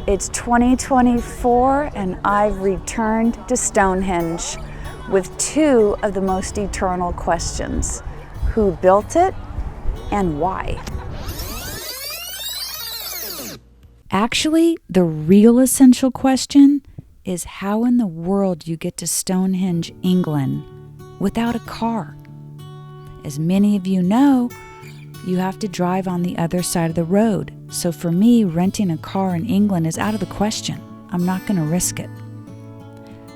It's 2024 and I've returned to Stonehenge with two of the most eternal questions. Who built it and why? Actually, the real essential question is how in the world you get to Stonehenge, England without a car. As many of you know, you have to drive on the other side of the road. So for me, renting a car in England is out of the question. I'm not going to risk it.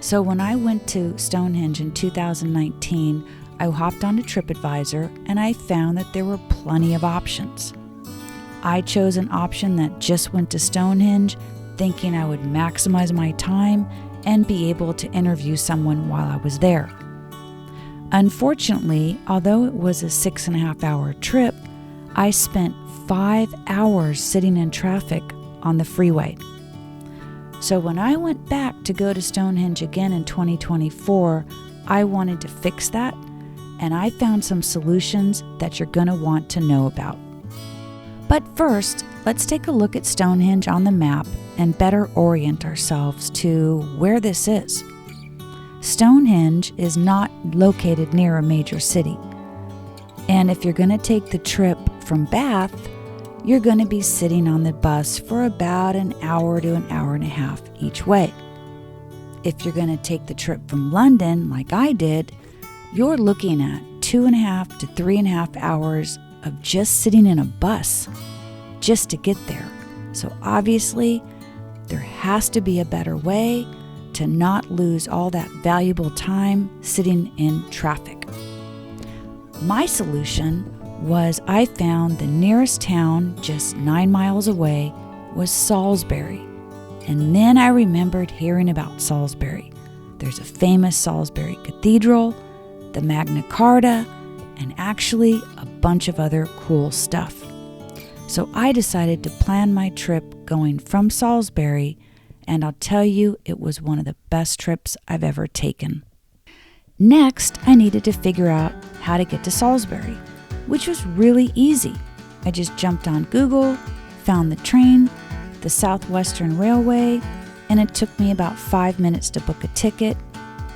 So when I went to Stonehenge in 2019, I hopped onto TripAdvisor and I found that there were plenty of options. I chose an option that just went to Stonehenge, thinking I would maximize my time and be able to interview someone while I was there. Unfortunately, although it was a 6.5-hour trip, I spent 5 hours sitting in traffic on the freeway. So when I went back to go to Stonehenge again in 2024, I wanted to fix that, and I found some solutions that you're going to want to know about. But first, let's take a look at Stonehenge on the map and better orient ourselves to where this is. Stonehenge is not located near a major city. And if you're going to take the trip from Bath, you're going to be sitting on the bus for about an hour to an hour and a half each way. If you're going to take the trip from London, like I did, you're looking at 2.5 to 3.5 hours of just sitting in a bus just to get there. So obviously, there has to be a better way to not lose all that valuable time sitting in traffic. My solution was I found the nearest town just 9 miles away was Salisbury. And then I remembered hearing about Salisbury. There's a famous Salisbury Cathedral, the Magna Carta, and actually a bunch of other cool stuff. So I decided to plan my trip going from Salisbury, and I'll tell you, it was one of the best trips I've ever taken. Next, I needed to figure out how to get to Salisbury, which was really easy. I just jumped on Google, found the train, the Southwestern Railway, and it took me about 5 minutes to book a ticket.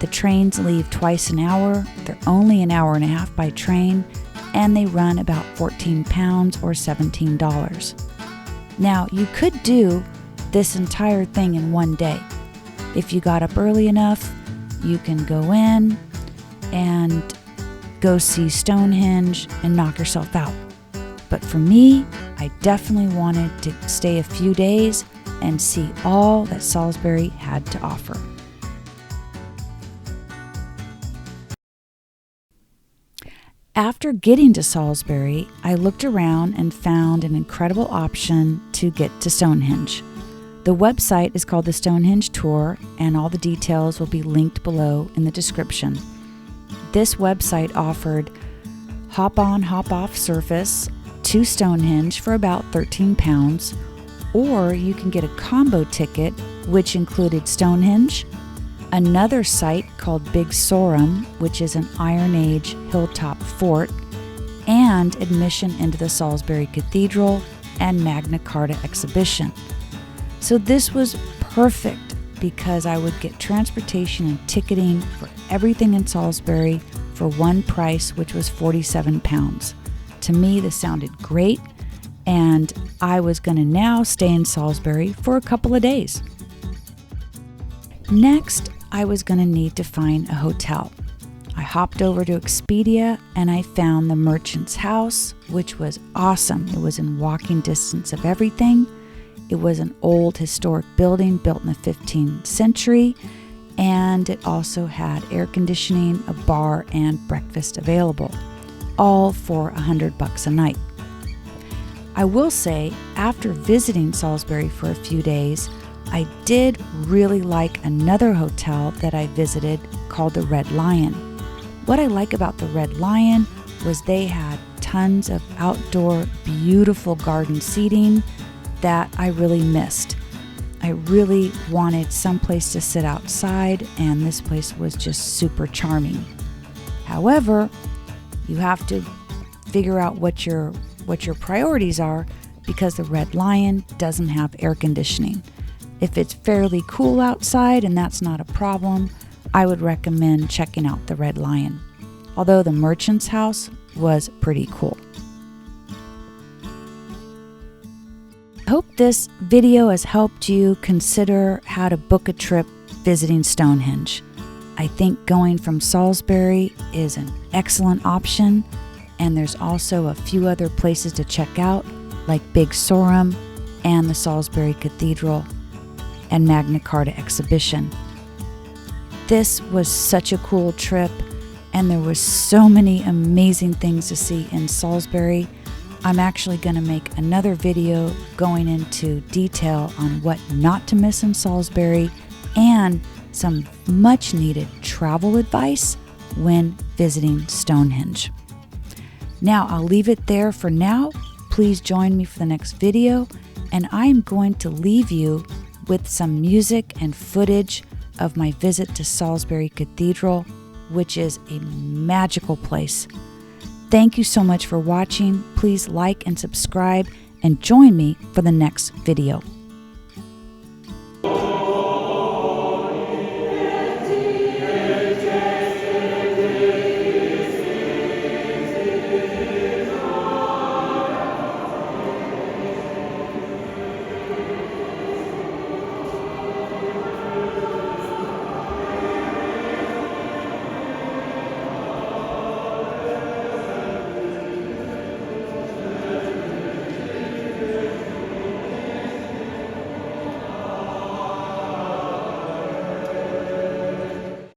The trains leave twice an hour. They're only an hour and a half by train, and they run about £14 or $17. Now, you could do this entire thing in one day. If you got up early enough, you can go in and go see Stonehenge and knock yourself out. But for me, I definitely wanted to stay a few days and see all that Salisbury had to offer. After getting to Salisbury, I looked around and found an incredible option to get to Stonehenge. The website is called the Stonehenge Tour, and all the details will be linked below in the description. This website offered hop-on, hop-off service to Stonehenge for about £13, or you can get a combo ticket, which included Stonehenge, another site called Big Sorum, which is an Iron Age hilltop fort, and admission into the Salisbury Cathedral and Magna Carta exhibition. So this was perfect because I would get transportation and ticketing for everything in Salisbury for one price, which was £47. To me, this sounded great, and I was going to now stay in Salisbury for a couple of days. Next, I was going to need to find a hotel. I hopped over to Expedia and I found the Merchant's House, which was awesome. It was in walking distance of everything. It was an old historic building built in the 15th century, and it also had air conditioning, a bar, and breakfast available, all for $100 a night. I will say, after visiting Salisbury for a few days, I did really like another hotel that I visited called the Red Lion. What I like about the Red Lion was they had tons of outdoor, beautiful garden seating that I really missed. I really wanted someplace to sit outside, and this place was just super charming. However, you have to figure out what your priorities are, because the Red Lion doesn't have air conditioning. If it's fairly cool outside and that's not a problem, I would recommend checking out the Red Lion, although the merchant's house was pretty cool. I hope this video has helped you consider how to book a trip visiting Stonehenge. I think going from Salisbury is an excellent option, and there's also a few other places to check out, like Big Sorum and the Salisbury Cathedral and Magna Carta exhibition. This was such a cool trip, and there was so many amazing things to see in Salisbury. I'm actually going to make another video going into detail on what not to miss in Salisbury and some much needed travel advice when visiting Stonehenge. Now I'll leave it there for now. Please join me for the next video, and I am going to leave you with some music and footage of my visit to Salisbury Cathedral, which is a magical place. Thank you so much for watching. Please like and subscribe and join me for the next video.